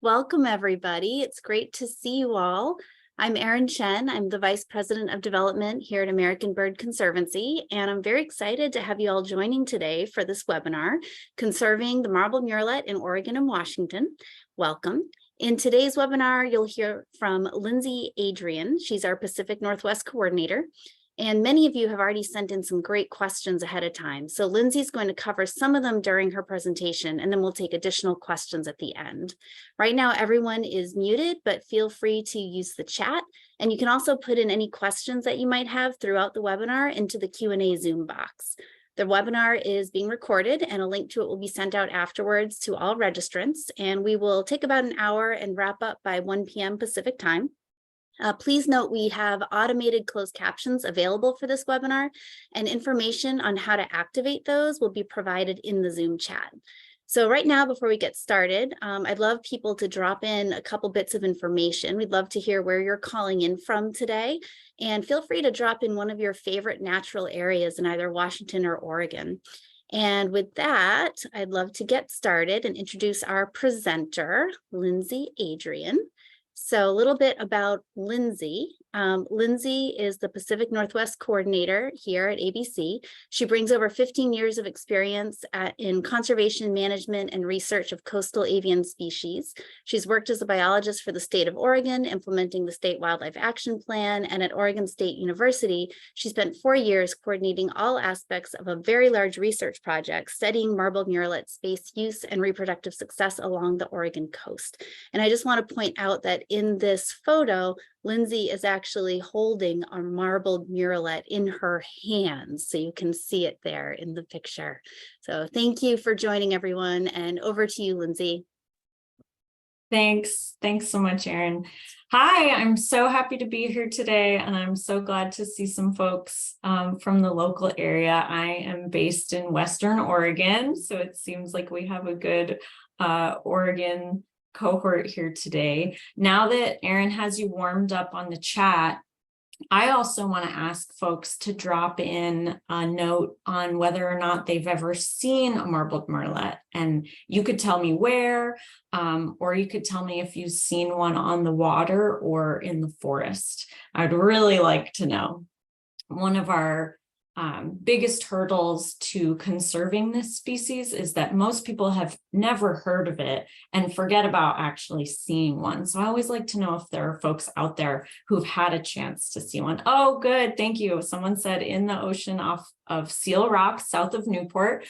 Welcome, everybody. It's great to see you all. I'm Erin Chen. I'm the Vice President of Development here at American Bird Conservancy, and I'm very excited to have you all joining today for this webinar, Conserving the Marbled Murrelet in Oregon and Washington. Welcome. In today's webinar, you'll hear from Lindsay Adrean. She's our Pacific Northwest Coordinator. And many of you have already sent in some great questions ahead of time. So Lindsay's going to cover some of them during her presentation, and then we'll take additional questions at the end. Right now, everyone is muted, but feel free to use the chat. And you can also put in any questions that you might have throughout the webinar into the Q&A Zoom box. The webinar is being recorded, and a link to it will be sent out afterwards to all registrants. And we will take about an hour and wrap up by 1 p.m. Pacific time. Please note we have automated closed captions available for this webinar, and information on how to activate those will be provided in the Zoom chat. So right now, before we get started, I'd love people to drop in a couple bits of information. We'd love to hear where you're calling in from today, and feel free to drop in one of your favorite natural areas in either Washington or Oregon. And with that, I'd love to get started and introduce our presenter, Lindsay Adrean. So a little bit about Lindsay. Lindsay is the Pacific Northwest Coordinator here at ABC. She brings over 15 years of experience in conservation management and research of coastal avian species. She's worked as a biologist for the state of Oregon, implementing the State Wildlife Action Plan, and at Oregon State University, she spent 4 years coordinating all aspects of a very large research project studying marbled murrelet space use and reproductive success along the Oregon coast. And I just want to point out that in this photo, Lindsay is actually holding a marbled murrelet in her hands, so you can see it there in the picture. So thank you for joining, everyone, and over to you, Lindsay. Thanks so much, Erin. Hi, I'm so happy to be here today, and I'm so glad to see some folks from the local area. I am based in Western Oregon, so it seems like we have a good Oregon cohort here today. Now that Erin has you warmed up on the chat, I also want to ask folks to drop in a note on whether or not they've ever seen a marbled murrelet. And you could tell me where, or you could tell me if you've seen one on the water or in the forest. I'd really like to know. One of our biggest hurdles to conserving this species is that most people have never heard of it and forget about actually seeing one. So I always like to know if there are folks out there who've had a chance to see one. Oh, good. Thank you. Someone said in the ocean off of Seal Rock, south of Newport.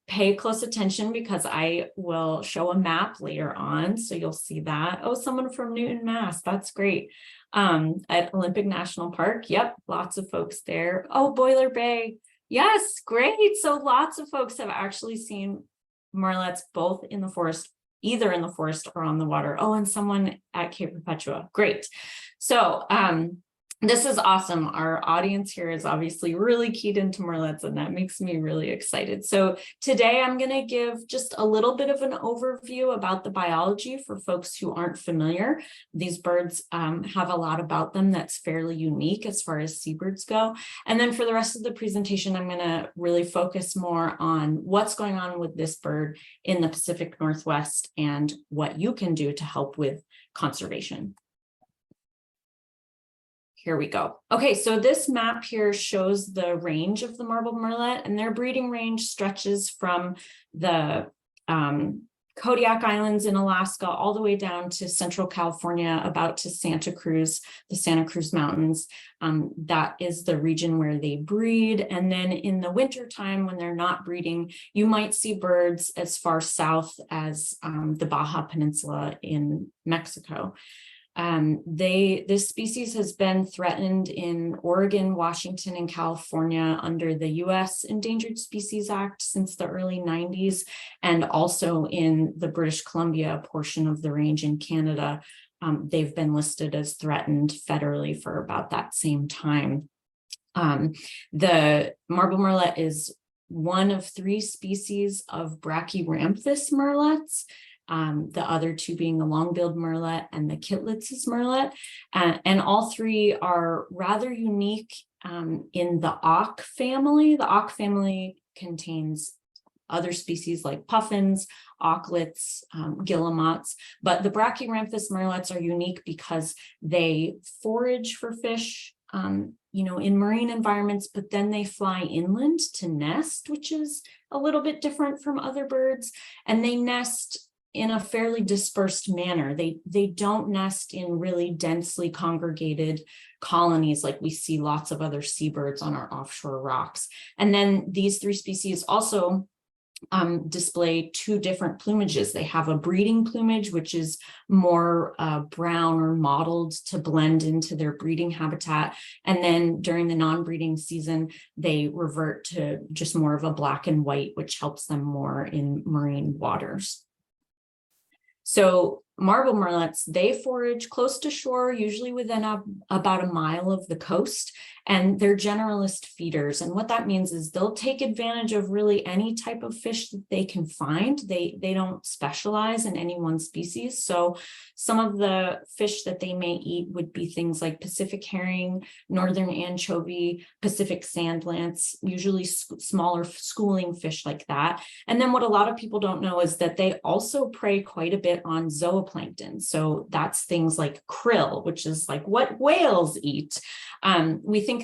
Pay close attention because I will show a map later on. So you'll see that. Oh, someone from Newton, Mass. That's great. At Olympic National Park. Yep, lots of folks there. Oh, Boiler Bay. Yes, great. So lots of folks have actually seen murrelets both in the forest, either in the forest or on the water. Oh, and someone at Cape Perpetua. Great. So this is awesome. Our audience here is obviously really keyed into murrelets, and that makes me really excited. So today I'm going to give just a little bit of an overview about the biology for folks who aren't familiar. These birds have a lot about them that's fairly unique as far as seabirds go. And then for the rest of the presentation, I'm going to really focus more on what's going on with this bird in the Pacific Northwest and what you can do to help with conservation. Here we go. Okay, so this map here shows the range of the marbled murrelet, and their breeding range stretches from the Kodiak Islands in Alaska all the way down to Central California, about to Santa Cruz, the Santa Cruz Mountains. That is the region where they breed. And then in the wintertime, when they're not breeding, you might see birds as far south as the Baja Peninsula in Mexico. This species has been threatened in Oregon, Washington, and California under the U.S. Endangered Species Act since the early 90s, and also in the British Columbia portion of the range in Canada. They've been listed as threatened federally for about that same time. The marbled murrelet is one of 3 species of brachyrhamphus murrelets. The other 2 being the long-billed murrelet and the Kitlitz's murrelet. And all 3 are rather unique in the auk family. The auk family contains other species like puffins, auklets, guillemots. But the Brachyrhamphus murrelets are unique because they forage for fish, in marine environments, but then they fly inland to nest, which is a little bit different from other birds. And they nest in a fairly dispersed manner. They don't nest in really densely congregated colonies like we see lots of other seabirds on our offshore rocks. And then these three species also display two different plumages. They have a breeding plumage, which is more brown or mottled to blend into their breeding habitat. And then during the non-breeding season, they revert to just more of a black and white, which helps them more in marine waters. So marbled murrelets, they forage close to shore, usually within about a mile of the coast, and they're generalist feeders. And what that means is they'll take advantage of really any type of fish that they can find. They don't specialize in any one species. So some of the fish that they may eat would be things like Pacific herring, northern anchovy, Pacific sand lance, usually smaller schooling fish like that. And then what a lot of people don't know is that they also prey quite a bit on zooplankton. So that's things like krill, which is like what whales eat. We think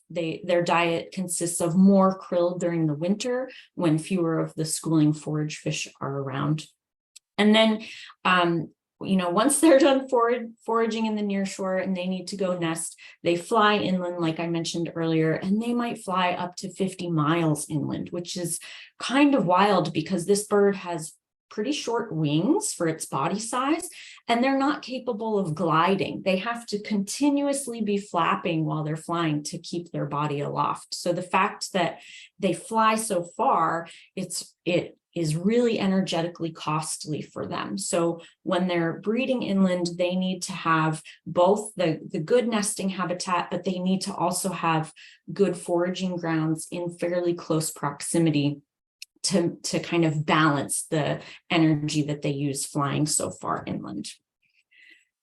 their diet consists of more krill during the winter when fewer of the schooling forage fish are around. And then, once they're done foraging in the nearshore and they need to go nest, they fly inland, like I mentioned earlier, and they might fly up to 50 miles inland, which is kind of wild because this bird has pretty short wings for its body size, and they're not capable of gliding. They have to continuously be flapping while they're flying to keep their body aloft. So the fact that they fly so far, it is really energetically costly for them. So when they're breeding inland, they need to have both the good nesting habitat, but they need to also have good foraging grounds in fairly close proximity to kind of balance the energy that they use flying so far inland.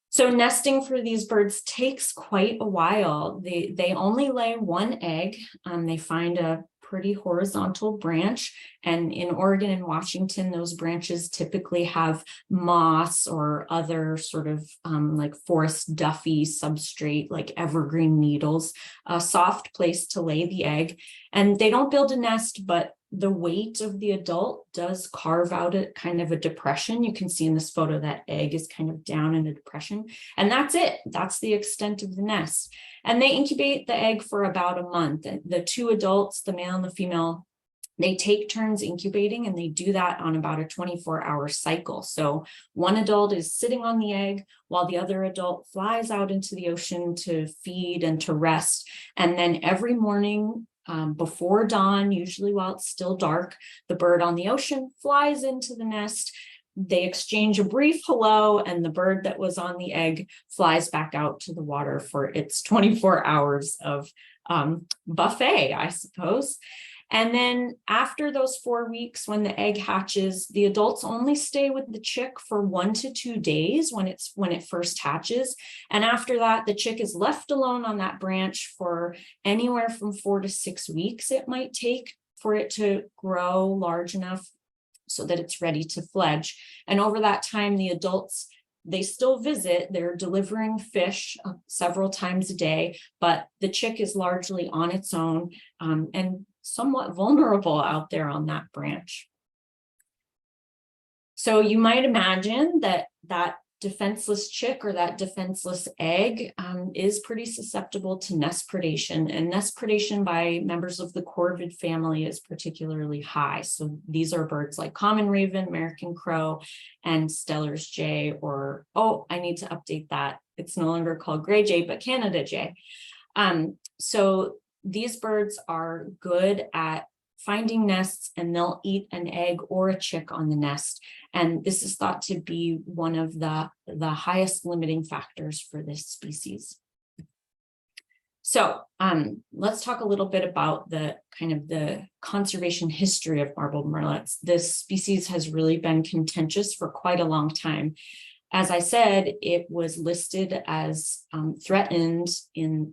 So nesting for these birds takes quite a while. They only lay one egg. They find a pretty horizontal branch, and in Oregon and Washington, those branches typically have moss or other sort of like forest duffy substrate, like evergreen needles, a soft place to lay the egg. And they don't build a nest, but the weight of the adult does carve out a kind of a depression. You can see in this photo that egg is kind of down in a depression, and that's it. That's the extent of the nest. And they incubate the egg for about a month. The two adults, the male and the female, they take turns incubating, and they do that on about a 24-hour cycle. So one adult is sitting on the egg while the other adult flies out into the ocean to feed and to rest. And then every morning, before dawn, usually while it's still dark, the bird on the ocean flies into the nest. They exchange a brief hello, and the bird that was on the egg flies back out to the water for its 24 hours of buffet, I suppose. And then after those 4 weeks, when the egg hatches, the adults only stay with the chick for 1 to 2 days when it first hatches. And after that, the chick is left alone on that branch for anywhere from 4 to 6 weeks it might take for it to grow large enough so that it's ready to fledge. And over that time, the adults, they still visit, they're delivering fish several times a day, but the chick is largely on its own and somewhat vulnerable out there on that branch. So you might imagine that defenseless chick or that defenseless egg is pretty susceptible to nest predation, and nest predation by members of the corvid family is particularly high. So these are birds like common raven, American crow, and Steller's jay, or, oh, I need to update that. It's no longer called gray jay, but Canada jay. So these birds are good at finding nests, and they'll eat an egg or a chick on the nest. And this is thought to be one of the highest limiting factors for this species. So let's talk a little bit about the conservation history of marbled murrelets. This species has really been contentious for quite a long time. As I said, it was listed as threatened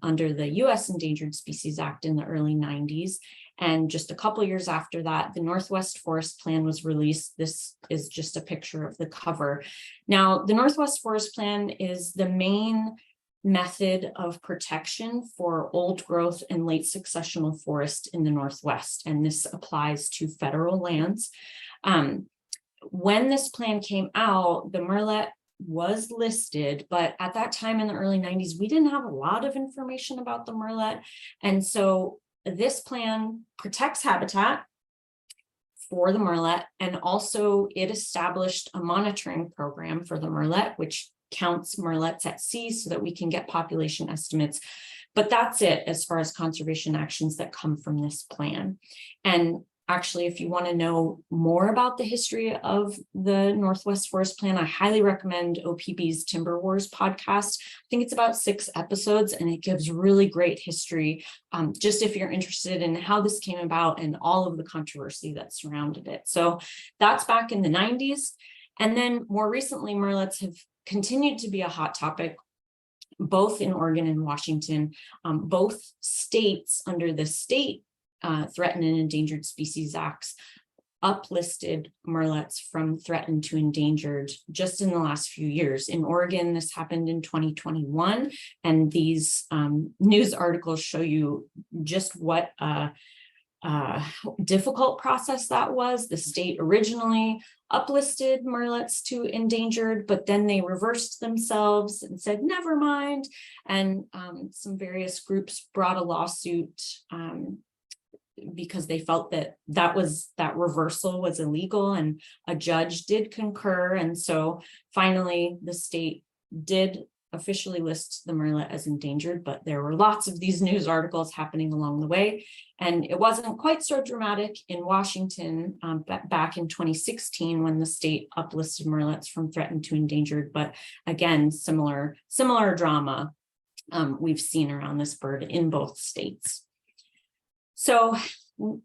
under the U.S. Endangered Species Act in the early 90s. And just a couple years after that, the Northwest Forest Plan was released. This is just a picture of the cover. Now, the Northwest Forest Plan is the main method of protection for old growth and late successional forest in the Northwest, and this applies to federal lands. When this plan came out, the murrelet was listed, but at that time in the early 90s, we didn't have a lot of information about the murrelet. And so this plan protects habitat for the murrelet, and also it established a monitoring program for the murrelet, which counts murrelets at sea so that we can get population estimates. But that's it as far as conservation actions that come from this plan. And actually, if you want to know more about the history of the Northwest Forest Plan, I highly recommend OPB's Timber Wars podcast. I think it's about 6 episodes, and it gives really great history, just if you're interested in how this came about and all of the controversy that surrounded it. So that's back in the 90s. And then more recently, murrelets have continued to be a hot topic, both in Oregon and Washington. Both states under the state Threatened and Endangered Species Acts uplisted murrelets from threatened to endangered just in the last few years. In Oregon, this happened in 2021, and these news articles show you just what difficult process that was. The state originally uplisted murrelets to endangered, but then they reversed themselves and said, never mind. And some various groups brought a lawsuit because they felt that that reversal was illegal, and a judge did concur. And so finally the state did officially list the murrelet as endangered, but there were lots of these news articles happening along the way. And it wasn't quite so dramatic in Washington back in 2016 when the state uplisted murrelets from threatened to endangered. But again, similar drama we've seen around this bird in both states. So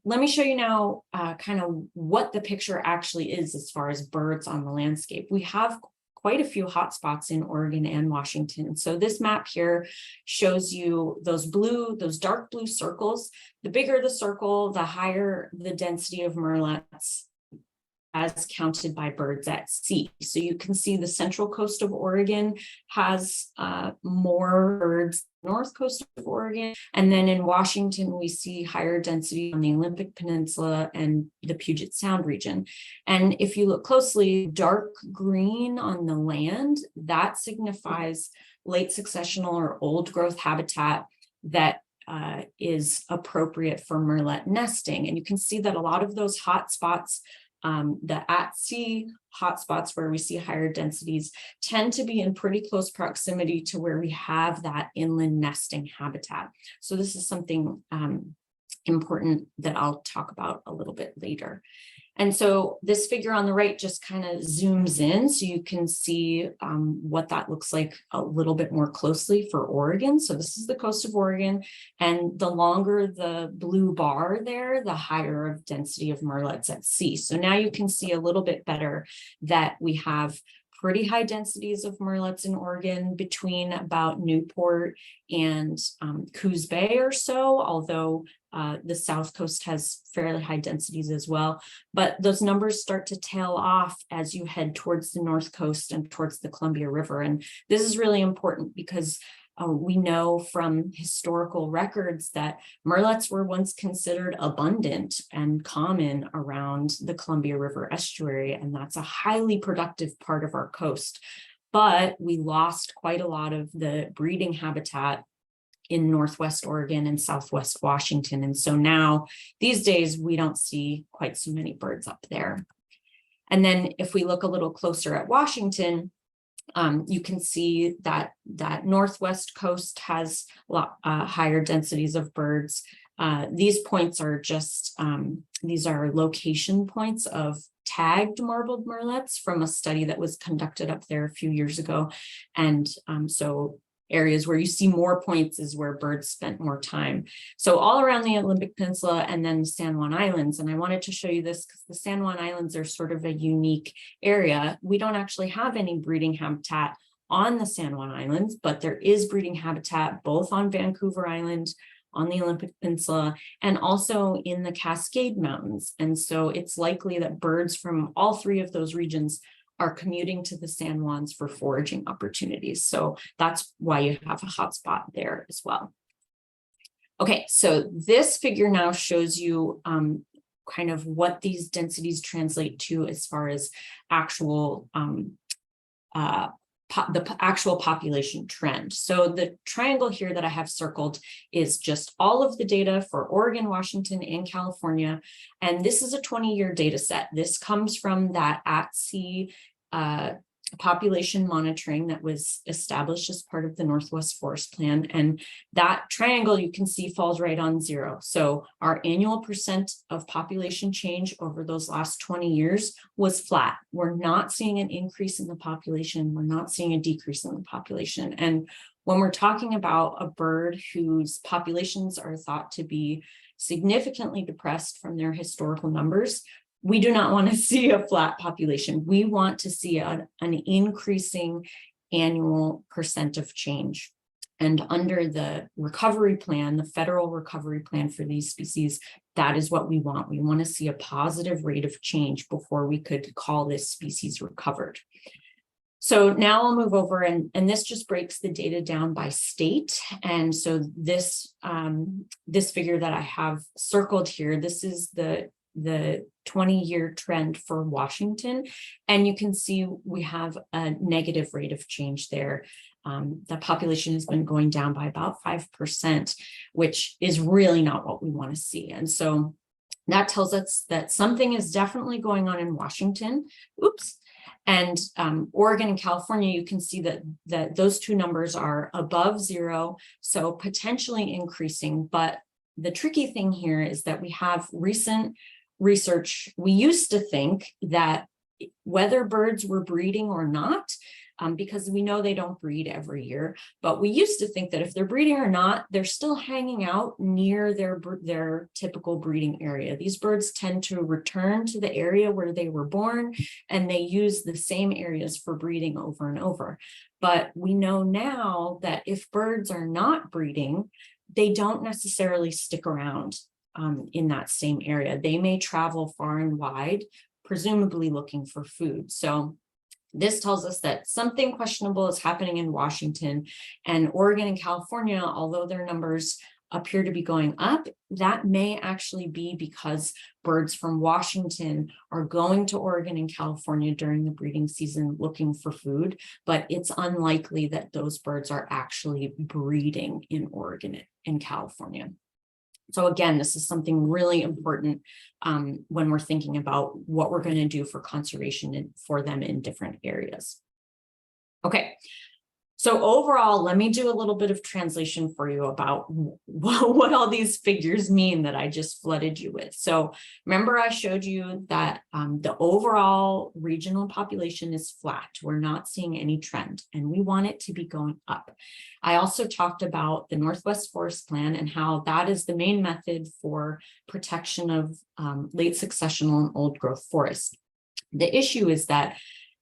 let me show you now kind of what the picture actually is as far as birds on the landscape. We have quite a few hotspots in Oregon and Washington. So this map here shows you those dark blue circles. The bigger the circle, the higher the density of murrelets as counted by birds at sea. So you can see the central coast of Oregon has more birds, north coast of Oregon. And then in Washington, we see higher density on the Olympic Peninsula and the Puget Sound region. And if you look closely, dark green on the land, that signifies late successional or old growth habitat that is appropriate for murrelet nesting. And you can see that a lot of those hot spots, the at-sea hotspots where we see higher densities, tend to be in pretty close proximity to where we have that inland nesting habitat. So this is something important that I'll talk about a little bit later. And so this figure on the right just kind of zooms in so you can see what that looks like a little bit more closely for Oregon. So this is the coast of Oregon, and the longer the blue bar there, the higher of density of murrelets at sea. So now you can see a little bit better that we have pretty high densities of murrelets in Oregon between about Newport and Coos Bay or so, although the South Coast has fairly high densities as well. But those numbers start to tail off as you head towards the North Coast and towards the Columbia River. And this is really important because we know from historical records that murrelets were once considered abundant and common around the Columbia River estuary, and that's a highly productive part of our coast. But we lost quite a lot of the breeding habitat in Northwest Oregon and Southwest Washington. And so now, these days, we don't see quite so many birds up there. And then if we look a little closer at Washington, you can see that Northwest coast has a lot higher densities of birds. These points are just, these are location points of tagged marbled murrelets from a study that was conducted up there a few years ago. And so areas where you see more points is where birds spent more time. So all around the Olympic Peninsula and then the San Juan Islands. And I wanted to show you this because the San Juan Islands are sort of a unique area. We don't actually have any breeding habitat on the San Juan Islands, but there is breeding habitat both on Vancouver Island, on the Olympic Peninsula, and also in the Cascade Mountains. And so it's likely that birds from all three of those regions are commuting to the San Juans for foraging opportunities. So that's why you have a hotspot there as well. Okay, so this figure now shows you kind of what these densities translate to as far as actual the actual population trend. So the triangle here that I have circled is just all of the data for Oregon, Washington, and California. And this is a 20-year data set. This comes from that at-sea population monitoring that was established as part of the Northwest Forest Plan. And that triangle you can see falls right on 0. So our annual percent of population change over those last 20 years was flat. We're not seeing an increase in the population. We're not seeing a decrease in the population. And when we're talking about a bird whose populations are thought to be significantly depressed from their historical numbers, we do not want to see a flat population. We want to see an increasing annual percent of change. And under the recovery plan, the federal recovery plan for these species, that is what we want. We want to see a positive rate of change before we could call this species recovered. So now I'll move over, and this just breaks the data down by state. And so this, this figure that I have circled here, this is the 20-year trend for Washington. And you can see we have a negative rate of change there. The population has been going down by about 5%, which is really not what we want to see. And so that tells us that something is definitely going on in Washington. Oops. And Oregon and California, you can see that those two numbers are above 0, so potentially increasing. But the tricky thing here is that we have recent research. We used to think that whether birds were breeding or not, because we know they don't breed every year, but we used to think that if they're breeding or not, they're still hanging out near their typical breeding area. These birds tend to return to the area where they were born, and they use the same areas for breeding over and over. But we know now that if birds are not breeding, they don't necessarily stick around in that same area. They may travel far and wide, presumably looking for food. So this tells us that something questionable is happening in Washington, and Oregon and California, although their numbers appear to be going up, that may actually be because birds from Washington are going to Oregon and California during the breeding season looking for food, but it's unlikely that those birds are actually breeding in Oregon and California. So again, this is something really important when we're thinking about what we're going to do for conservation for them in different areas. Okay, so overall, let me do a little bit of translation for you about what all these figures mean that I just flooded you with. So remember, I showed you that the overall regional population is flat. We're not seeing any trend, and we want it to be going up. I also talked about the Northwest Forest Plan and how that is the main method for protection of late successional and old growth forests. The issue is that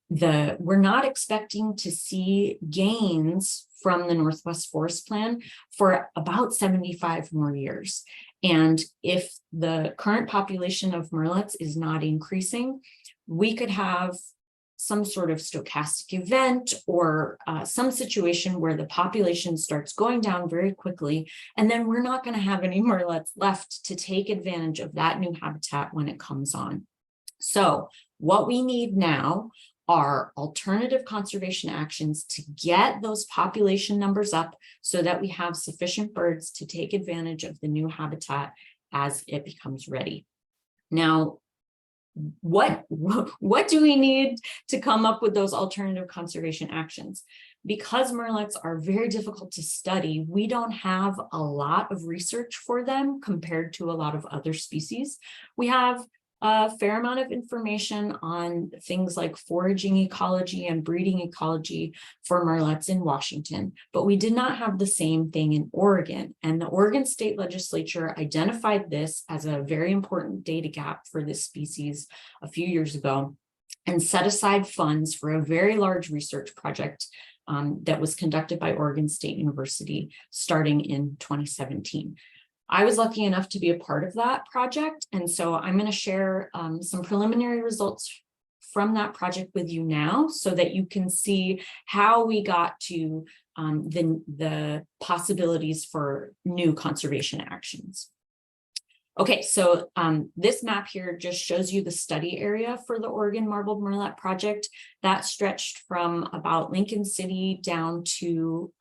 we're not expecting to see gains from the Northwest Forest Plan for about 75 more years. And if the current population of murrelets is not increasing, we could have some sort of stochastic event or some situation where the population starts going down very quickly, and then we're not going to have any murrelets left to take advantage of that new habitat when it comes on. So what we need now are alternative conservation actions to get those population numbers up so that we have sufficient birds to take advantage of the new habitat as it becomes ready. Now, what do we need to come up with those alternative conservation actions? Because murrelets are very difficult to study, we don't have a lot of research for them compared to a lot of other species. We have a fair amount of information on things like foraging ecology and breeding ecology for murrelets in Washington, but we did not have the same thing in Oregon. And the Oregon State Legislature identified this as a very important data gap for this species a few years ago and set aside funds for a very large research project that was conducted by Oregon State University starting in 2017. I was lucky enough to be a part of that project. And so I'm going to share some preliminary results from that project with you now so that you can see how we got to the possibilities for new conservation actions. Okay, so this map here just shows you the study area for the Oregon Marbled Murrelet project. That stretched from about Lincoln City down to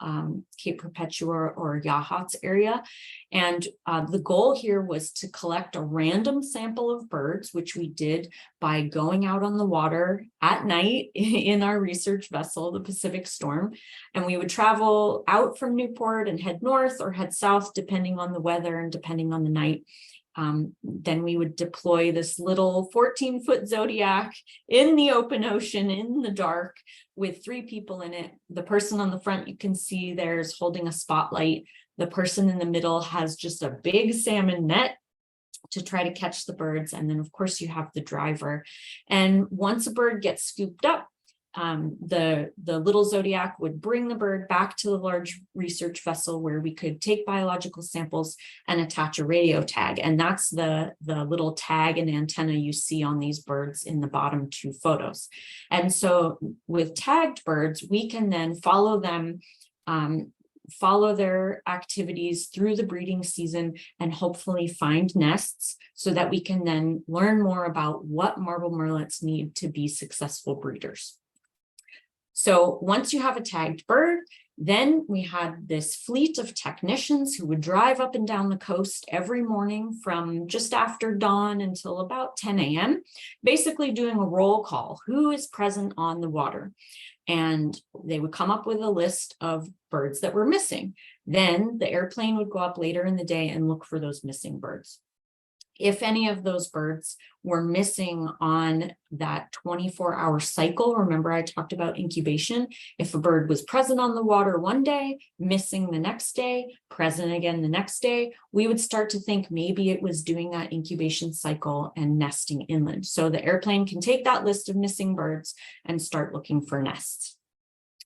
Cape Perpetua or Yachats area. And the goal here was to collect a random sample of birds, which we did by going out on the water at night in our research vessel, the Pacific Storm. And we would travel out from Newport and head north or head south, depending on the weather and depending on the night. Then we would deploy this little 14-foot Zodiac in the open ocean in the dark with 3 people in it. The person on the front, you can see there's holding a spotlight. The person in the middle has just a big salmon net to try to catch the birds. And then of course you have the driver. And once a bird gets scooped up, the little Zodiac would bring the bird back to the large research vessel where we could take biological samples and attach a radio tag. And that's the little tag and antenna you see on these birds in the bottom 2 photos. And so with tagged birds, we can then follow them, follow their activities through the breeding season and hopefully find nests so that we can then learn more about what marbled murrelets need to be successful breeders. So once you have a tagged bird, then we had this fleet of technicians who would drive up and down the coast every morning from just after dawn until about 10 a.m., basically doing a roll call, who is present on the water. And they would come up with a list of birds that were missing. Then the airplane would go up later in the day and look for those missing birds. If any of those birds were missing on that 24-hour cycle, remember I talked about incubation. If a bird was present on the water one day, missing the next day, present again the next day, we would start to think maybe it was doing that incubation cycle and nesting inland. So the airplane can take that list of missing birds and start looking for nests.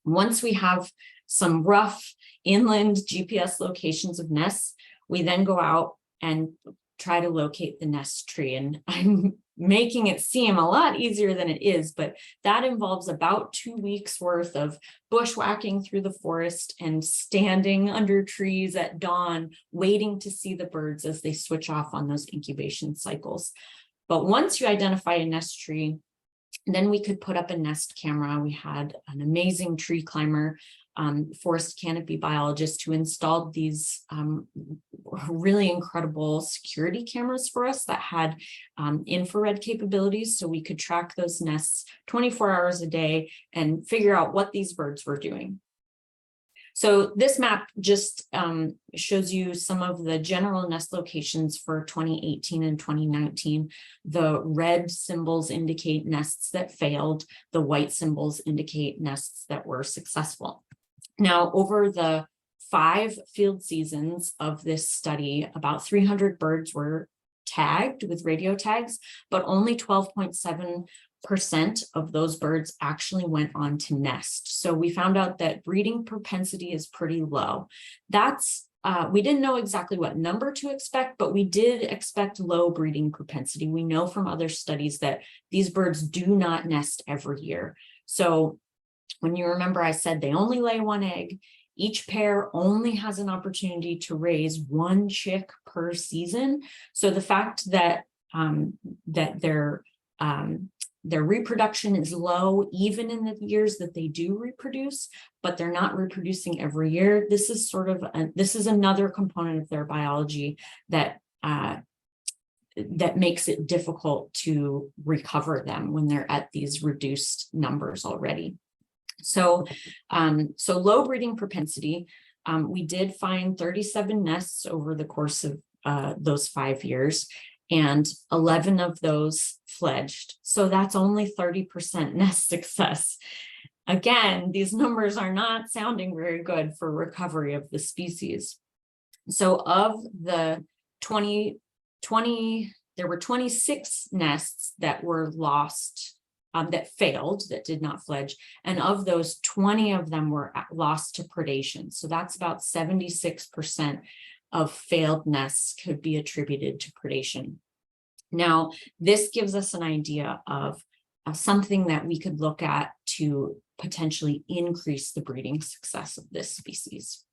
Once we have some rough inland GPS locations of nests, we then go out and try to locate the nest tree. And I'm making it seem a lot easier than it is, but that involves about 2 weeks worth of bushwhacking through the forest and standing under trees at dawn, waiting to see the birds as they switch off on those incubation cycles. But once you identify a nest tree, then we could put up a nest camera. We had an amazing tree climber, forest canopy biologist who installed these really incredible security cameras for us that had infrared capabilities, so we could track those nests 24 hours a day and figure out what these birds were doing. So this map just shows you some of the general nest locations for 2018 and 2019. The red symbols indicate nests that failed. The white symbols indicate nests that were successful. Now, over the 5 field seasons of this study, about 300 birds were tagged with radio tags, but only 12.7% of those birds actually went on to nest. So we found out that breeding propensity is pretty low. That's we didn't know exactly what number to expect, but we did expect low breeding propensity. We know from other studies that these birds do not nest every year. So when you remember, I said they only lay 1 egg. Each pair only has an opportunity to raise 1 chick per season. So the fact that their reproduction is low, even in the years that they do reproduce, but they're not reproducing every year. This is this is another component of their biology that makes it difficult to recover them when they're at these reduced numbers already. So low breeding propensity, we did find 37 nests over the course of those 5 years, and 11 of those fledged. So that's only 30% nest success. Again, these numbers are not sounding very good for recovery of the species. So of the 20, there were 26 nests that were lost, that failed, that did not fledge. And of those, 20 of them were lost to predation. So that's about 76% of failed nests could be attributed to predation. Now, this gives us an idea of something that we could look at to potentially increase the breeding success of this species.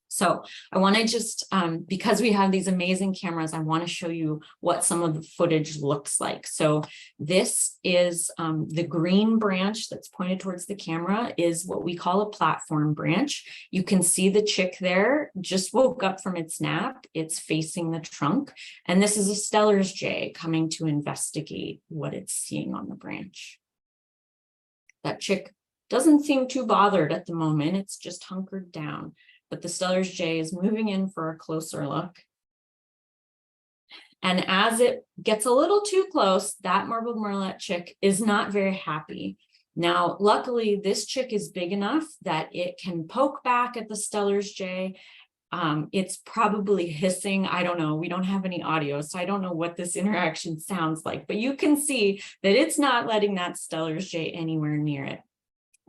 So I want to just, because we have these amazing cameras, I want to show you what some of the footage looks like. So this is the green branch that's pointed towards the camera is what we call a platform branch. You can see the chick there just woke up from its nap. It's facing the trunk. And this is a Steller's jay coming to investigate what it's seeing on the branch. That chick doesn't seem too bothered at the moment. It's just hunkered down. But the Steller's jay is moving in for a closer look. And as it gets a little too close, that marbled murrelet chick is not very happy. Now, luckily, this chick is big enough that it can poke back at the Steller's jay. It's probably hissing. I don't know. We don't have any audio, so I don't know what this interaction sounds like. But you can see that it's not letting that Steller's jay anywhere near it.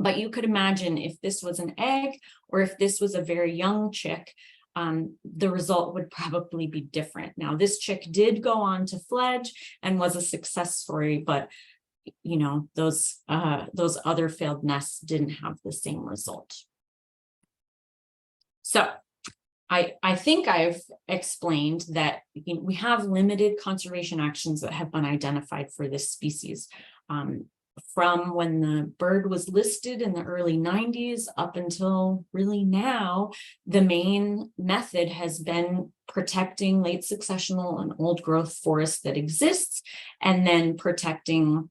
But you could imagine if this was an egg or if this was a very young chick, the result would probably be different. Now, this chick did go on to fledge and was a success story, but you know, those other failed nests didn't have the same result. So I think I've explained that we have limited conservation actions that have been identified for this species. From when the bird was listed in the early 90s up until really now, the main method has been protecting late successional and old growth forests that exists, and then protecting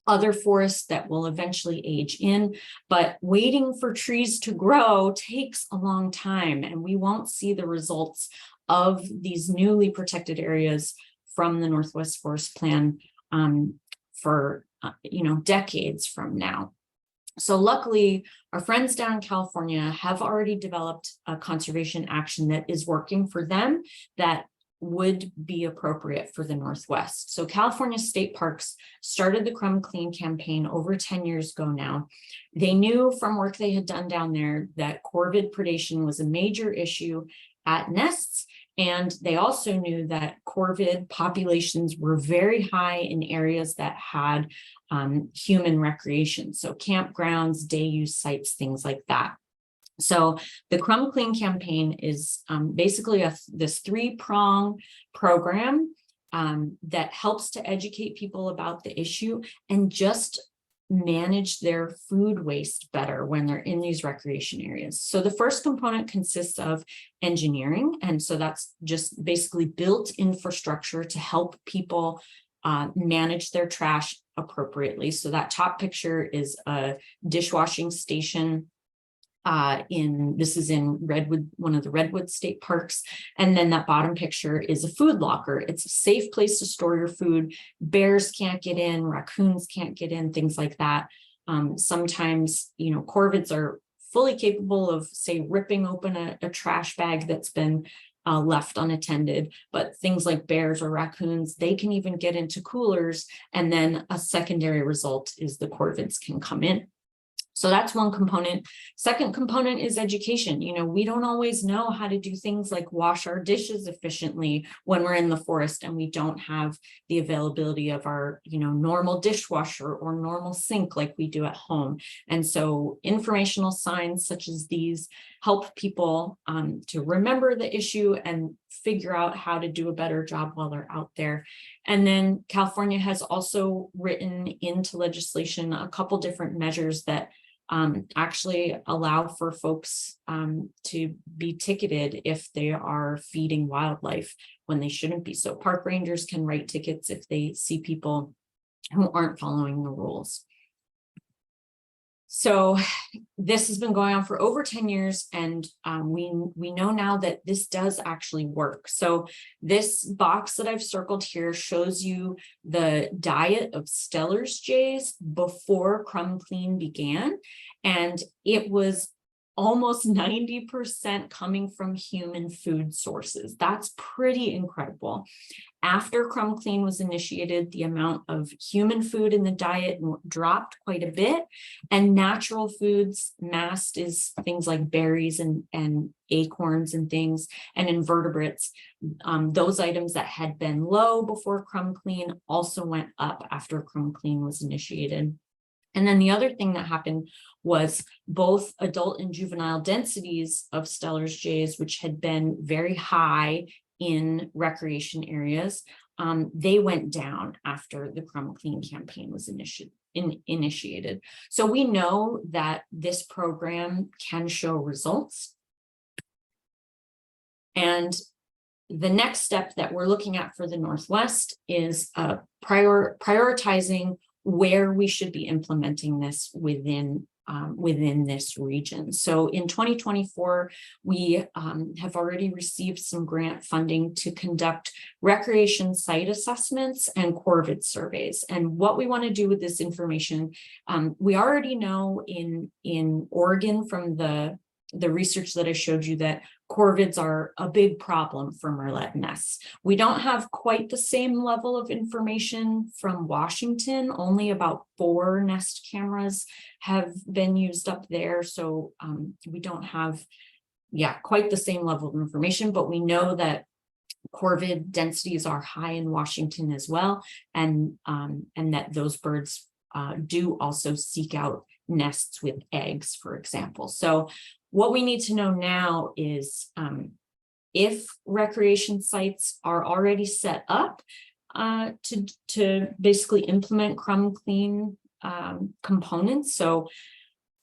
other forests that will eventually age in. But waiting for trees to grow takes a long time, and we won't see the results of these newly protected areas from the Northwest Forest Plan for decades from now. So luckily, our friends down in California have already developed a conservation action that is working for them that would be appropriate for the Northwest. So California State Parks started the Crumb Clean campaign over 10 years ago now. They knew from work they had done down there that corvid predation was a major issue at nests. And they also knew that corvid populations were very high in areas that had human recreation. So campgrounds, day use sites, things like that. So the Crumb Clean campaign is basically this three-prong program that helps to educate people about the issue and just manage their food waste better when they're in these recreation areas. So the first component consists of engineering. And so that's just basically built infrastructure to help people manage their trash appropriately. So that top picture is a dishwashing station this is in Redwood, one of the Redwood State Parks. And then that bottom picture is a food locker. It's a safe place to store your food. Bears can't get in, raccoons can't get in, things like that. Sometimes, corvids are fully capable of, say, ripping open a trash bag that's been left unattended, but things like bears or raccoons, they can even get into coolers. And then a secondary result is the corvids can come in. So that's one component. Second component is education. We don't always know how to do things like wash our dishes efficiently when we're in the forest and we don't have the availability of our, normal dishwasher or normal sink like we do at home. And so informational signs such as these help people to remember the issue and figure out how to do a better job while they're out there. And then California has also written into legislation a couple different measures that actually allow for folks to be ticketed if they are feeding wildlife when they shouldn't be. So park rangers can write tickets if they see people who aren't following the rules. So this has been going on for over 10 years, and we know now that this does actually work. So this box that I've circled here shows you the diet of Steller's jays before Crumb Clean began, and it was almost 90% coming from human food sources. That's pretty incredible. After Crumb Clean was initiated, the amount of human food in the diet dropped quite a bit, and natural foods, mast is things like berries and acorns and things, and invertebrates. Those items that had been low before Crumb Clean also went up after Crumb Clean was initiated. And then the other thing that happened was both adult and juvenile densities of Steller's jays, which had been very high in recreation areas, they went down after the Crumb Clean campaign was initiated. So we know that this program can show results. And the next step that we're looking at for the Northwest is prioritizing where we should be implementing this within this region. So in 2024, we have already received some grant funding to conduct recreation site assessments and corvid surveys. And what we want to do with this information, we already know in Oregon from the research that I showed you that corvids are a big problem for murrelet nests. We don't have quite the same level of information from Washington. Only about 4 nest cameras have been used up there. So we don't have, quite the same level of information, but we know that corvid densities are high in Washington as well. And that those birds do also seek out nests with eggs, for example. So what we need to know now is if recreation sites are already set up to basically implement Crumb Clean components. So,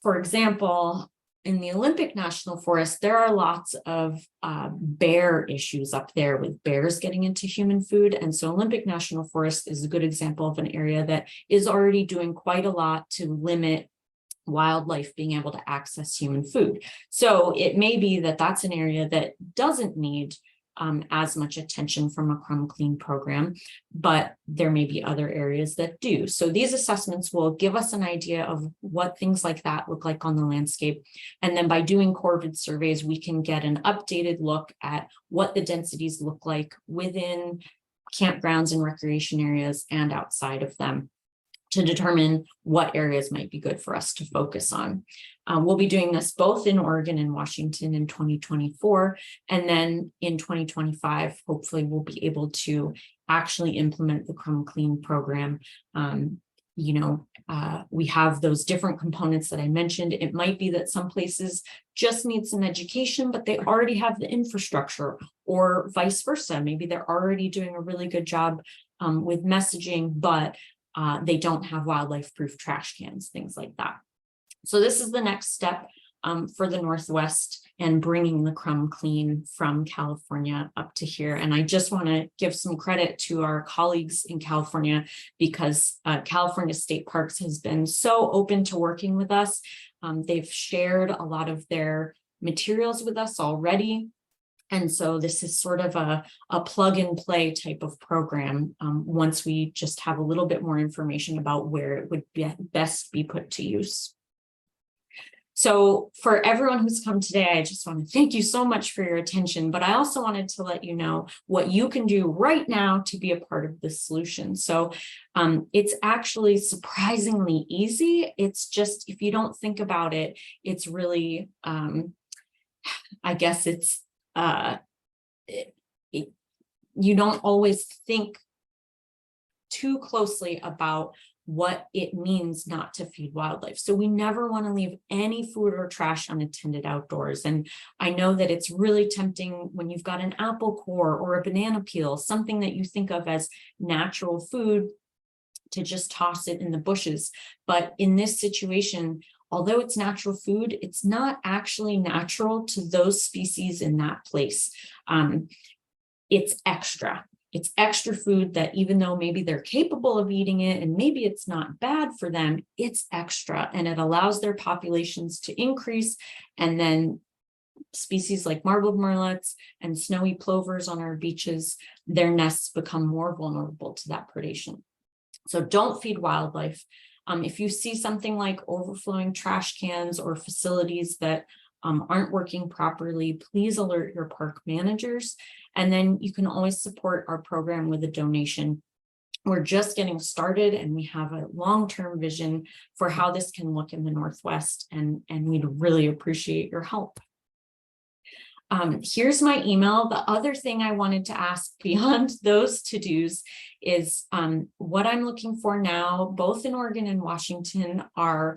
for example, in the Olympic National Forest, there are lots of bear issues up there with bears getting into human food. And so Olympic National Forest is a good example of an area that is already doing quite a lot to limit wildlife being able to access human food. So it may be that that's an area that doesn't need as much attention from a Crumb Clean program, but there may be other areas that do. So these assessments will give us an idea of what things like that look like on the landscape. And then by doing corvid surveys, we can get an updated look at what the densities look like within campgrounds and recreation areas and outside of them, to determine what areas might be good for us to focus on. We'll be doing this both in Oregon and Washington in 2024. And then in 2025, hopefully we'll be able to actually implement the Crumb Clean program. We have those different components that I mentioned. It might be that some places just need some education, but they already have the infrastructure, or vice versa. Maybe they're already doing a really good job with messaging, but they don't have wildlife-proof trash cans, things like that. So this is the next step for the Northwest and bringing the Crumb Clean from California up to here. And I just want to give some credit to our colleagues in California, because California State Parks has been so open to working with us. They've shared a lot of their materials with us already. And so this is sort of a plug and play type of program once we just have a little bit more information about where it would best be put to use. So for everyone who's come today, I just want to thank you so much for your attention, but I also wanted to let you know what you can do right now to be a part of this solution. So it's actually surprisingly easy. It's just, if you don't think about it, it's really, I guess it's, you don't always think too closely about what it means not to feed wildlife. So we never want to leave any food or trash unattended outdoors. And I know that it's really tempting when you've got an apple core or a banana peel, something that you think of as natural food, to just toss it in the bushes. But in this situation, although it's natural food, it's not actually natural to those species in that place. It's extra. It's extra food that, even though maybe they're capable of eating it and maybe it's not bad for them, it's extra, and it allows their populations to increase. And then species like marbled murrelets and snowy plovers on our beaches, their nests become more vulnerable to that predation. So don't feed wildlife. If you see something like overflowing trash cans or facilities that aren't working properly, please alert your park managers. And then you can always support our program with a donation. We're just getting started and we have a long-term vision for how this can look in the Northwest, and we'd really appreciate your help. Here's my email. The other thing I wanted to ask beyond those to-dos is what I'm looking for now, both in Oregon and Washington, are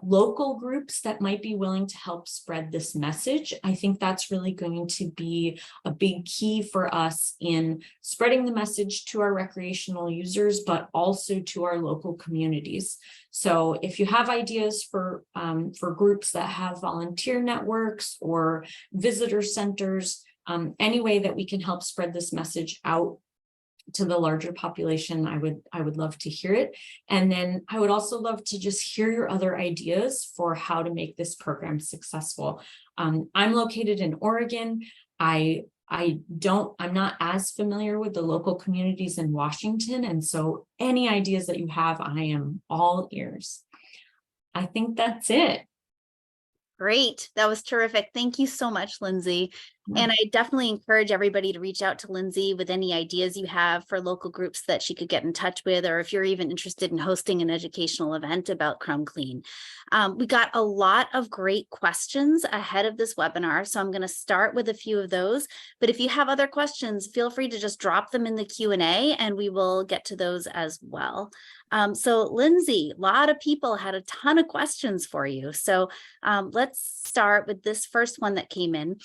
local groups that might be willing to help spread this message. I think that's really going to be a big key for us in spreading the message to our recreational users, but also to our local communities. So if you have ideas for groups that have volunteer networks or visitor centers, any way that we can help spread this message out to the larger population, I would love to hear it. And then I would also love to just hear your other ideas for how to make this program successful. I'm located in Oregon. I'm not as familiar with the local communities in Washington. And so any ideas that you have, I am all ears. I think that's it. Great. That was terrific. Thank you so much, Lindsay. And I definitely encourage everybody to reach out to Lindsay with any ideas you have for local groups that she could get in touch with, or if you're even interested in hosting an educational event about Crumb Clean. We got a lot of great questions ahead of this webinar, so I'm going to start with a few of those. But if you have other questions, feel free to just drop them in the Q&A and we will get to those as well. So Lindsay, a lot of people had a ton of questions for you. So let's start with this first one that came in.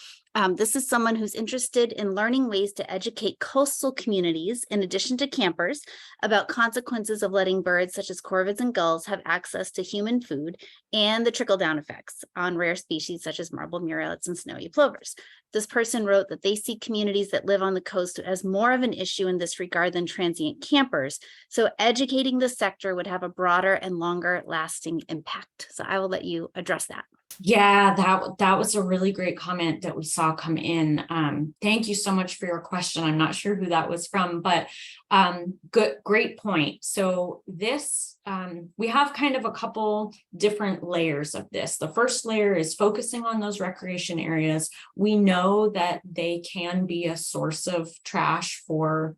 This is someone who's interested in learning ways to educate coastal communities, in addition to campers, about consequences of letting birds such as corvids and gulls have access to human food and the trickle-down effects on rare species such as marbled murrelets and snowy plovers. This person wrote that they see communities that live on the coast as more of an issue in this regard than transient campers. So educating the sector would have a broader and longer lasting impact. So I will let you address that. Yeah, that was a really great comment that we saw come in. Thank you so much for your question. I'm not sure who that was from, but great point. So this, we have kind of a couple different layers of this. The first layer is focusing on those recreation areas. We know that they can be a source of trash for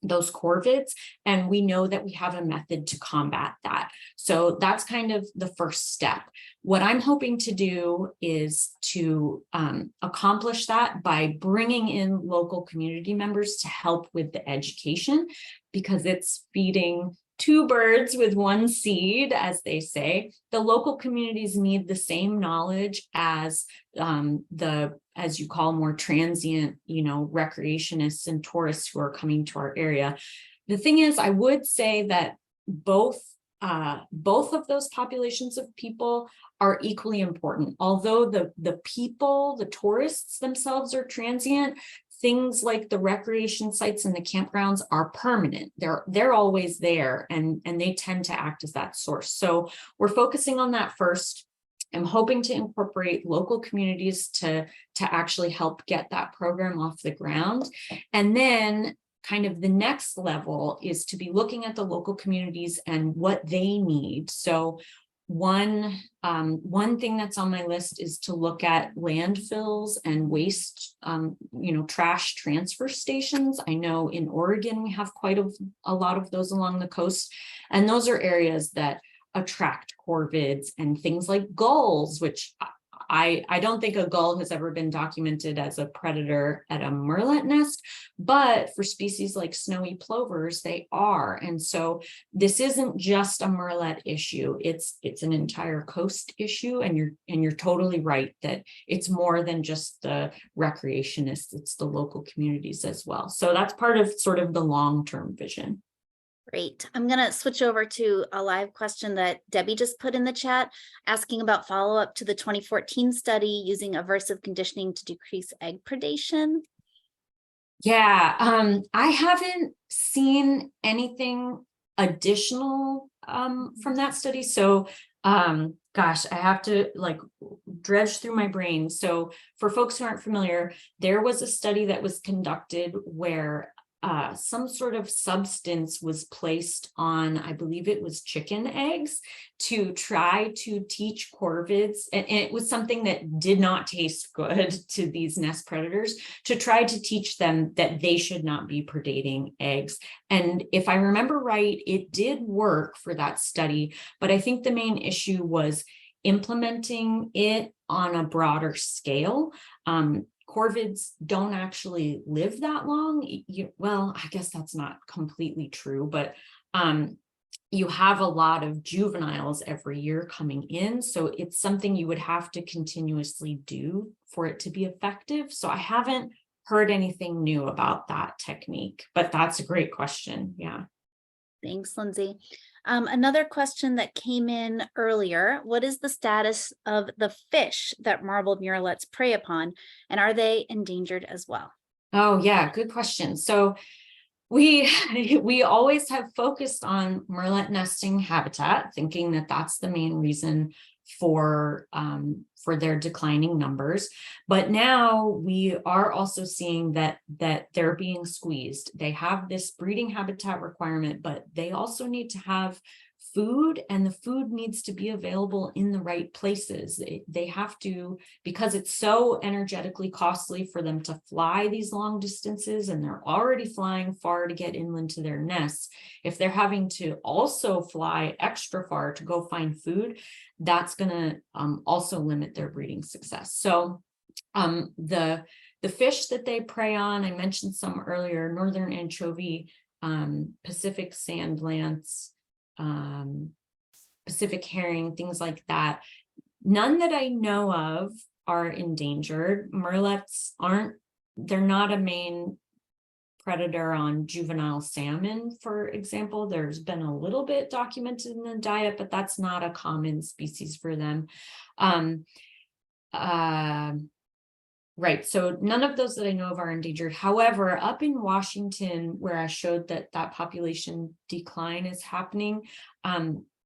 those corvids, and we know that we have a method to combat that. So that's kind of the first step. What I'm hoping to do is to accomplish that by bringing in local community members to help with the education, because it's feeding two birds with one seed, as they say. The local communities need the same knowledge as as you call, more transient, recreationists and tourists who are coming to our area. The thing is, I would say that both of those populations of people are equally important. Although the people, the tourists themselves are transient, things like the recreation sites and the campgrounds are permanent. They're always there, and they tend to act as that source. So we're focusing on that first. I'm hoping to incorporate local communities to actually help get that program off the ground. And then kind of the next level is to be looking at the local communities and what they need. So one thing that's on my list is to look at landfills and waste, trash transfer stations. I know in Oregon, we have quite a lot of those along the coast, and those are areas that attract corvids and things like gulls, which I don't think a gull has ever been documented as a predator at a murrelet nest, but for species like snowy plovers, they are. And so this isn't just a murrelet issue, it's an entire coast issue. And you're totally right that it's more than just the recreationists, it's the local communities as well. So that's part of sort of the long-term vision. Great. I'm going to switch over to a live question that Debbie just put in the chat, asking about follow-up to the 2014 study using aversive conditioning to decrease egg predation. Yeah, I haven't seen anything additional from that study. So, gosh, I have to dredge through my brain. So for folks who aren't familiar, there was a study that was conducted where some sort of substance was placed on, I believe it was chicken eggs, to try to teach corvids, and it was something that did not taste good to these nest predators, to try to teach them that they should not be predating eggs. And if I remember right, it did work for that study, but I think the main issue was implementing it on a broader scale. Corvids don't actually live that long. Well, I guess that's not completely true, but you have a lot of juveniles every year coming in. So it's something you would have to continuously do for it to be effective. So I haven't heard anything new about that technique, but that's a great question. Yeah. Thanks, Lindsay. Another question that came in earlier: what is the status of the fish that marbled murrelets prey upon, and are they endangered as well? Oh yeah, good question. So we always have focused on murrelet nesting habitat, thinking that that's the main reason for their declining numbers. But now we are also seeing that they're being squeezed. They have this breeding habitat requirement, but they also need to have food, and the food needs to be available in the right places. They have to, because it's so energetically costly for them to fly these long distances, and they're already flying far to get inland to their nests. If they're having to also fly extra far to go find food, that's going to also limit their breeding success. So the fish that they prey on, I mentioned some earlier: northern anchovy, Pacific sand lance, Pacific herring, things like that. None that I know of are endangered. Murrelets they're not a main predator on juvenile salmon, for example. There's been a little bit documented in the diet, but that's not a common species for them. Right, so none of those that I know of are endangered. However, up in Washington, where I showed that population decline is happening,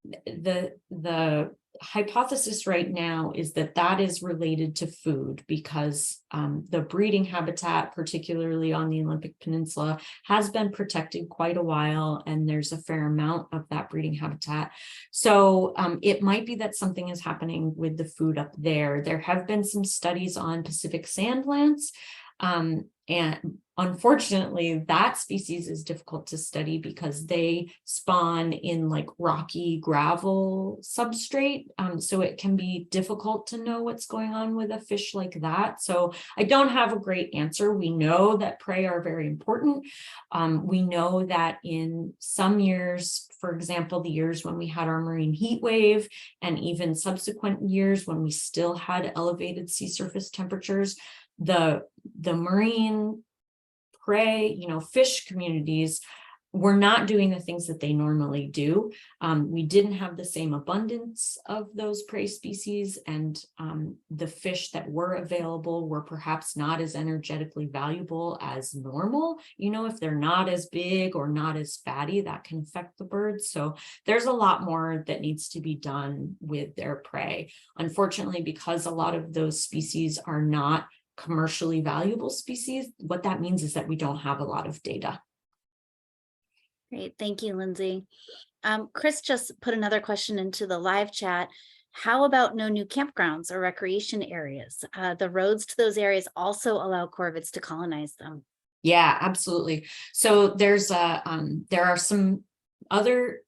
the hypothesis right now is that is related to food, because the breeding habitat, particularly on the Olympic Peninsula, has been protected quite a while, and there's a fair amount of that breeding habitat. So it might be that something is happening with the food up there. There have been some studies on Pacific sand lance, and unfortunately, that species is difficult to study because they spawn in like rocky gravel substrate. So it can be difficult to know what's going on with a fish like that. So I don't have a great answer. We know that prey are very important. We know that in some years, for example, the years when we had our marine heat wave, and even subsequent years when we still had elevated sea surface temperatures, the marine prey, fish communities were not doing the things that they normally do. We didn't have the same abundance of those prey species, and the fish that were available were perhaps not as energetically valuable as normal. If they're not as big or not as fatty, that can affect the birds. So there's a lot more that needs to be done with their prey. Unfortunately, because a lot of those species are not commercially valuable species, what that means is that we don't have a lot of data. Great, thank you, Lindsay. Chris just put another question into the live chat. How about no new campgrounds or recreation areas? The roads to those areas also allow corvids to colonize them. Yeah, absolutely. So there are some other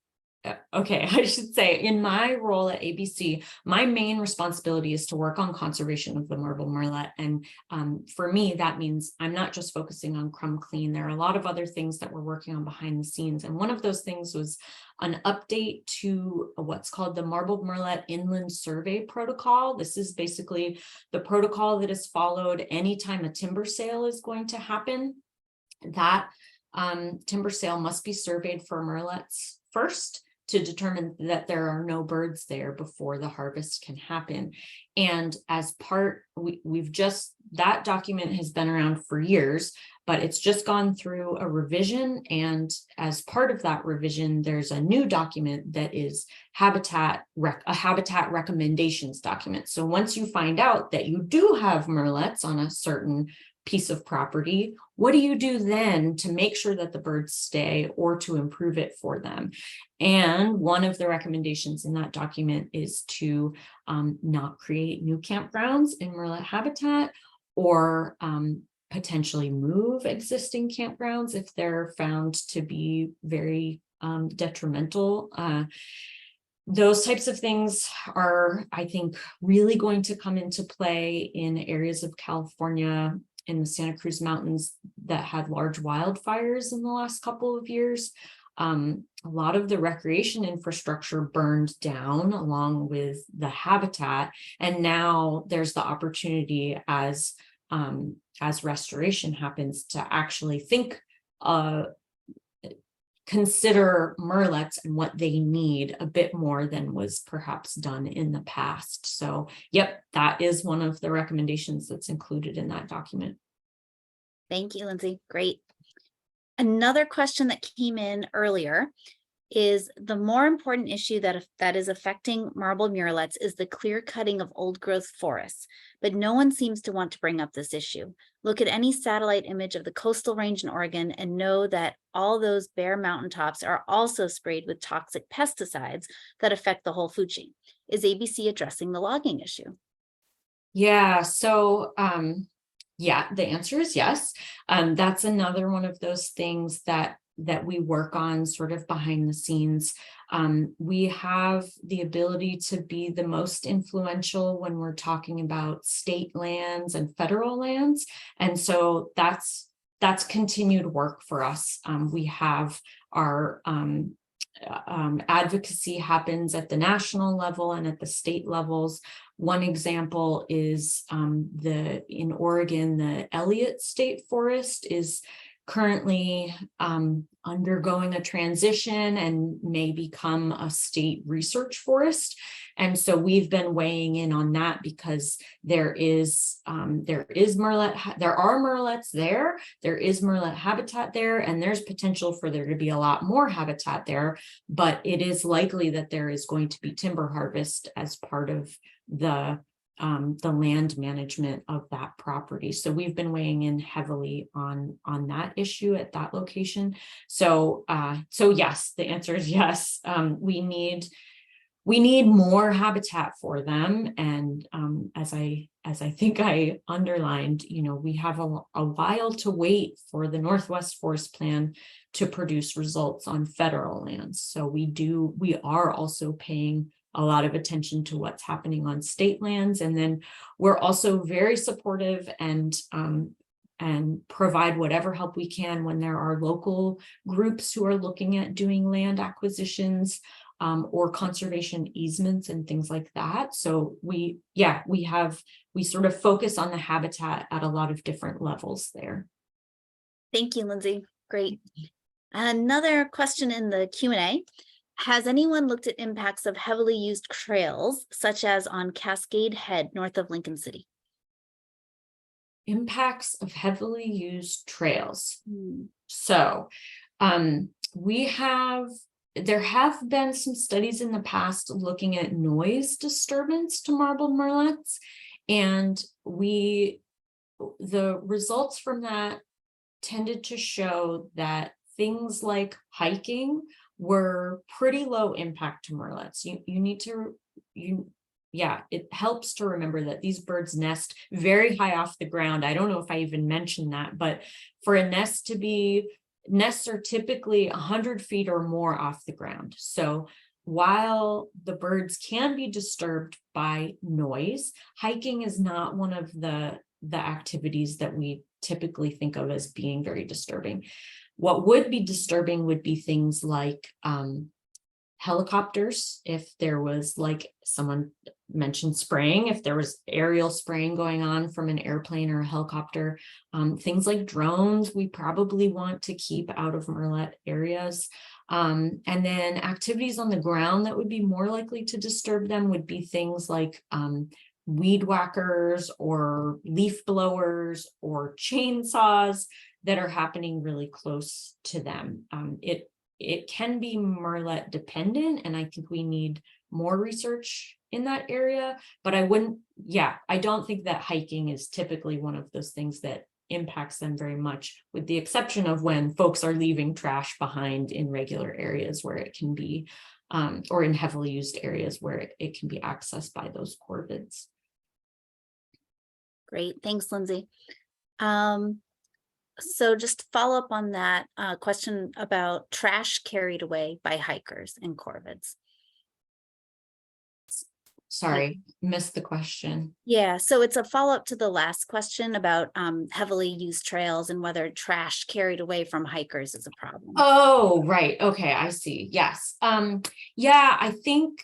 okay, I should say, in my role at ABC, my main responsibility is to work on conservation of the marbled murrelet. And for me, that means I'm not just focusing on crumb clean. There are a lot of other things that we're working on behind the scenes. And one of those things was an update to what's called the Marbled Murrelet Inland Survey Protocol. This is basically the protocol that is followed anytime a timber sale is going to happen. That timber sale must be surveyed for murrelets first, to determine that there are no birds there before the harvest can happen. And as part, that document has been around for years, but it's just gone through a revision. And as part of that revision, there's a new document that is a habitat recommendations document. So once you find out that you do have murrelets on a certain piece of property, what do you do then to make sure that the birds stay or to improve it for them? And one of the recommendations in that document is to not create new campgrounds in murrelet habitat, or potentially move existing campgrounds if they're found to be very detrimental. Those types of things are, I think, really going to come into play in areas of California in the Santa Cruz Mountains that had large wildfires in the last couple of years. A lot of the recreation infrastructure burned down along with the habitat, and now there's the opportunity as restoration happens to actually consider murrelets and what they need a bit more than was perhaps done in the past. So, yep, that is one of the recommendations that's included in that document. Thank you, Lindsay. Great. Another question that came in earlier is the more important issue that is affecting marbled murrelets is the clear cutting of old growth forests, but no one seems to want to bring up this issue. Look at any satellite image of the coastal range in Oregon and know that all those bare mountaintops are also sprayed with toxic pesticides that affect the whole food chain. Is ABC addressing the logging issue? Yeah, so yeah, the answer is yes. That's another one of those things that we work on sort of behind the scenes. We have the ability to be the most influential when we're talking about state lands and federal lands. And so that's continued work for us. We have our advocacy happens at the national level and at the state levels. One example is in Oregon, the Elliott State Forest is currently undergoing a transition and may become a state research forest. And so we've been weighing in on that because there are murrelets there, there is murrelet habitat there, and there's potential for there to be a lot more habitat there, but it is likely that there is going to be timber harvest as part of the land management of that property. So we've been weighing in heavily on that issue at that location. So yes, the answer is yes. We need more habitat for them. And as I think I underlined, we have a while to wait for the Northwest Forest Plan to produce results on federal lands. So we are also paying a lot of attention to what's happening on state lands. And then we're also very supportive and provide whatever help we can when there are local groups who are looking at doing land acquisitions or conservation easements and things like that. So we sort of focus on the habitat at a lot of different levels there. Thank you, Lindsay. Great. Another question in the Q&A. Has anyone looked at impacts of heavily used trails, such as on Cascade Head, north of Lincoln City? Impacts of heavily used trails. So there have been some studies in the past looking at noise disturbance to marbled murrelets, and the results from that tended to show that things like hiking were pretty low impact to murrelets. It helps to remember that these birds nest very high off the ground. I don't know if I even mentioned that, but for a nest to be, nests are typically 100 feet or more off the ground. So while the birds can be disturbed by noise, hiking is not one of the activities that we typically think of as being very disturbing. What would be disturbing would be things like helicopters, if there was, like someone mentioned, spraying, if there was aerial spraying going on from an airplane or a helicopter, things like drones, we probably want to keep out of murrelet areas. And then activities on the ground that would be more likely to disturb them would be things like weed whackers or leaf blowers or chainsaws that are happening really close to them. It can be murrelet dependent, and I think we need more research in that area, but I don't think that hiking is typically one of those things that impacts them very much, with the exception of when folks are leaving trash behind in regular areas where it can be, or in heavily used areas where it can be accessed by those corvids. Great, thanks, Lindsay. So just to follow up on that question about trash carried away by hikers and corvids. Sorry, missed the question. Yeah, so it's a follow-up to the last question about heavily used trails and whether trash carried away from hikers is a problem. Oh, right. Okay, I see. Yes. Yeah, I think,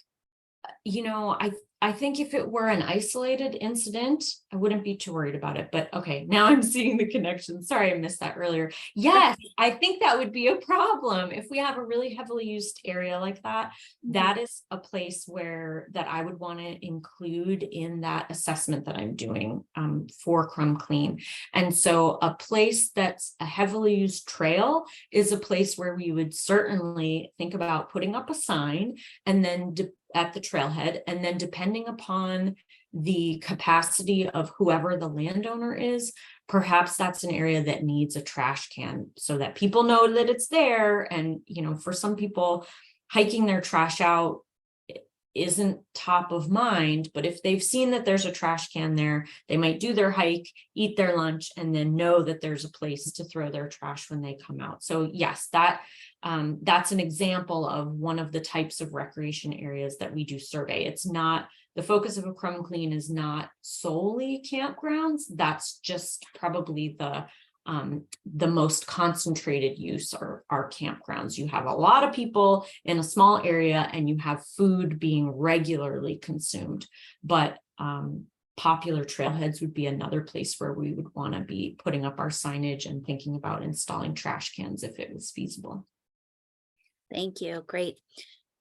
you know, I think if it were an isolated incident, I wouldn't be too worried about it. But okay, now I'm seeing the connection. Sorry, I missed that earlier. Yes, I think that would be a problem. If we have a really heavily used area like that, that is a place that I would want to include in that assessment that I'm doing for Crumb Clean. And so a place that's a heavily used trail is a place where we would certainly think about putting up a sign and then at the trailhead, and then depending upon the capacity of whoever the landowner is, perhaps that's an area that needs a trash can so that people know that it's there. And, you know, for some people, hiking their trash out isn't top of mind, but if they've seen that there's a trash can there, they might do their hike, eat their lunch, and then know that there's a place to throw their trash when they come out. So yes, that's an example of one of the types of recreation areas that we do survey. It's not, the focus of a Crumb Clean is not solely campgrounds. That's just probably the most concentrated use are campgrounds. You have a lot of people in a small area and you have food being regularly consumed, but popular trailheads would be another place where we would want to be putting up our signage and thinking about installing trash cans if it was feasible. Thank you. Great.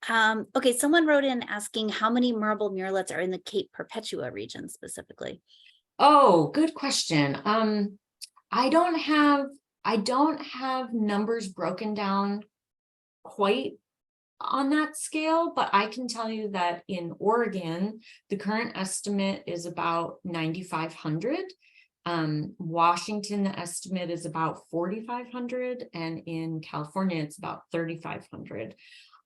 Okay, someone wrote in asking how many Marbled Murrelets are in the Cape Perpetua region specifically. Oh, good question. I don't have numbers broken down quite on that scale, but I can tell you that in Oregon, the current estimate is about 9,500. Washington, the estimate is about 4,500, and in California, it's about 3,500.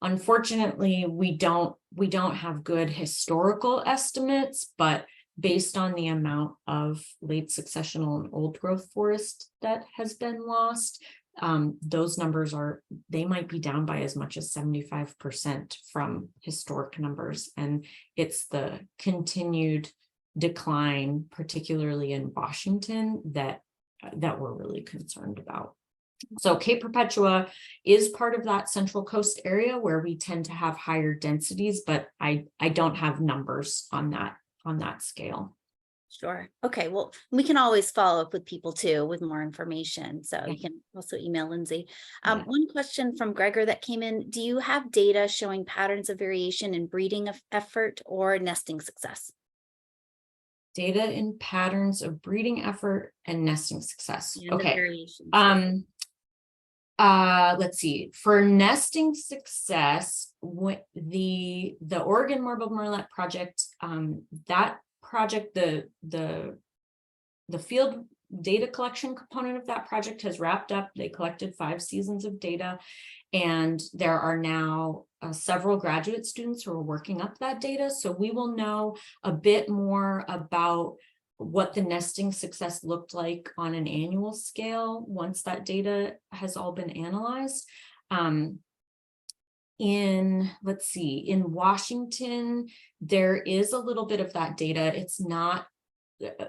Unfortunately, we don't have good historical estimates, but based on the amount of late successional and old growth forest that has been lost, those numbers they might be down by as much as 75% from historic numbers. And it's the continued decline, particularly in Washington, that we're really concerned about. So Cape Perpetua is part of that Central Coast area where we tend to have higher densities, but I don't have numbers on that scale. Sure. Okay. Well, we can always follow up with people too with more information. So you can also email Lindsay. One question from Gregor that came in. Do you have data showing patterns of variation in breeding effort or nesting success? Data in patterns of breeding effort and nesting success. And okay. Let's see. For nesting success, the Oregon Marbled Murrelet project, that project, the field data collection component of that project has wrapped up. They collected 5 seasons of data, and there are now several graduate students who are working up that data. So we will know a bit more about what the nesting success looked like on an annual scale once that data has all been analyzed. In Washington, there is a little bit of that data. It's not,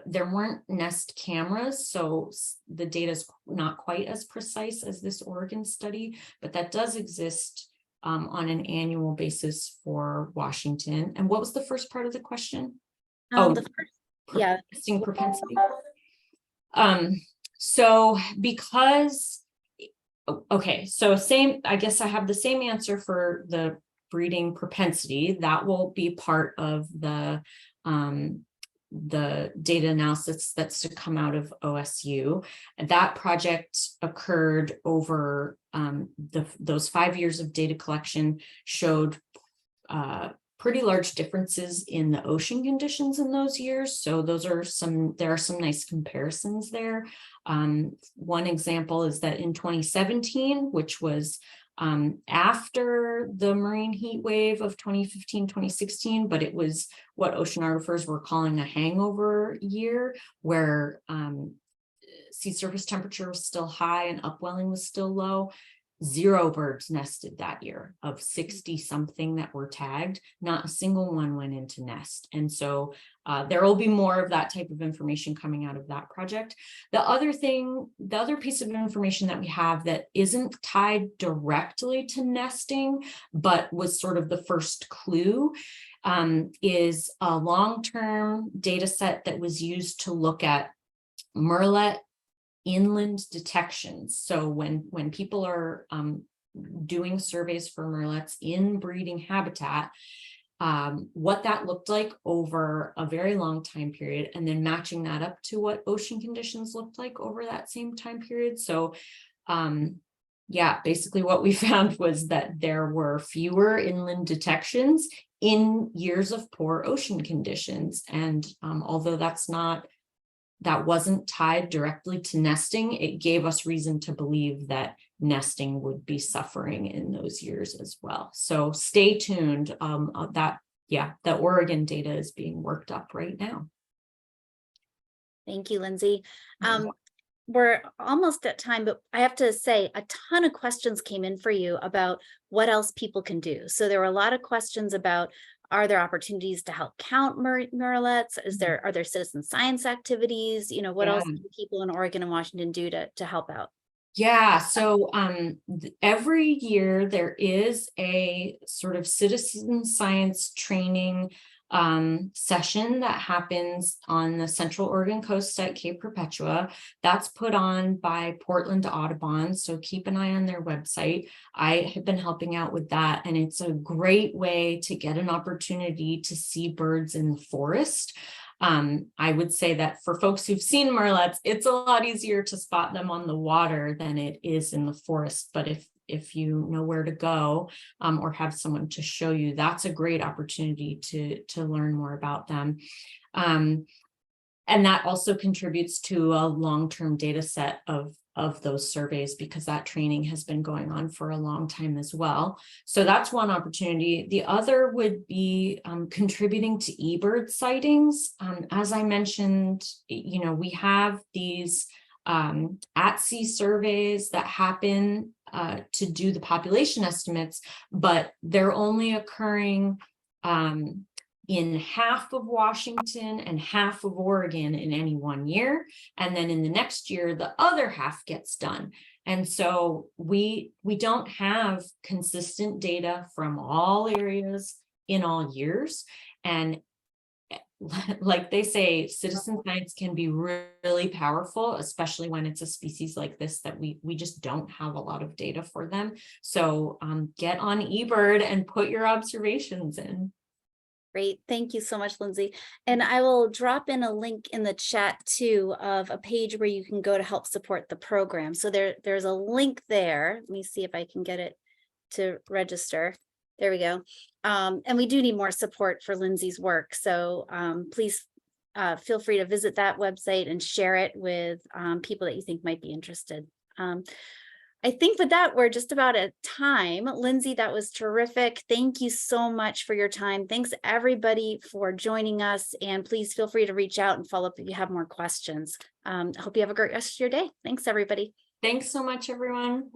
there weren't nest cameras, so the data is not quite as precise as this Oregon study, but that does exist on an annual basis for Washington. And what was the first part of the question? Nesting propensity. So because, okay, so I guess I have the same answer for the breeding propensity. That will be part of the data analysis that's to come out of OSU. And that project occurred over those 5 years of data collection, showed pretty large differences in the ocean conditions in those years. So there are some nice comparisons there. One example is that in 2017, which was after the marine heat wave of 2015, 2016, but it was what oceanographers were calling a hangover year, where sea surface temperature was still high and upwelling was still low. 0 birds nested that year. Of 60 something that were tagged, not a single one went into nest. And so there will be more of that type of information coming out of that project. The other piece of information that we have that isn't tied directly to nesting, but was sort of the first clue, is a long-term data set that was used to look at murrelet inland detections. So when people are doing surveys for murrelets in breeding habitat, what that looked like over a very long time period, and then matching that up to what ocean conditions looked like over that same time period. So yeah, basically what we found was that there were fewer inland detections in years of poor ocean conditions. And although that wasn't tied directly to nesting, it gave us reason to believe that nesting would be suffering in those years as well. So stay tuned. The Oregon data is being worked up right now. Thank you, Lindsay. We're almost at time, but I have to say a ton of questions came in for you about what else people can do. So there were a lot of questions about, are there opportunities to help count murrelets? Are there citizen science activities? What else can people in Oregon and Washington do to help out? Yeah, so every year there is a sort of citizen science training session that happens on the Central Oregon coast at Cape Perpetua. That's put on by Portland Audubon, so keep an eye on their website. I have been helping out with that, and it's a great way to get an opportunity to see birds in the forest. I would say that for folks who've seen murrelets, it's a lot easier to spot them on the water than it is in the forest. But if you know where to go, or have someone to show you, that's a great opportunity to learn more about them. And that also contributes to a long-term data set of those surveys, because that training has been going on for a long time as well. So that's one opportunity. The other would be contributing to eBird sightings. As I mentioned, we have these at-sea surveys that happen to do the population estimates, but they're only occurring in half of Washington and half of Oregon in any one year. And then in the next year, the other half gets done. And so we don't have consistent data from all areas in all years. And like they say, citizen science can be really powerful, especially when it's a species like this that we just don't have a lot of data for them. So get on eBird and put your observations in. Great. Thank you so much, Lindsay. And I will drop in a link in the chat too of a page where you can go to help support the program. So there's a link there. Let me see if I can get it to register. There we go. And we do need more support for Lindsay's work. So please feel free to visit that website and share it with people that you think might be interested. I think with that, we're just about at time. Lindsay, that was terrific. Thank you so much for your time. Thanks everybody for joining us. And please feel free to reach out and follow up if you have more questions. I hope you have a great rest of your day. Thanks, everybody. Thanks so much, everyone.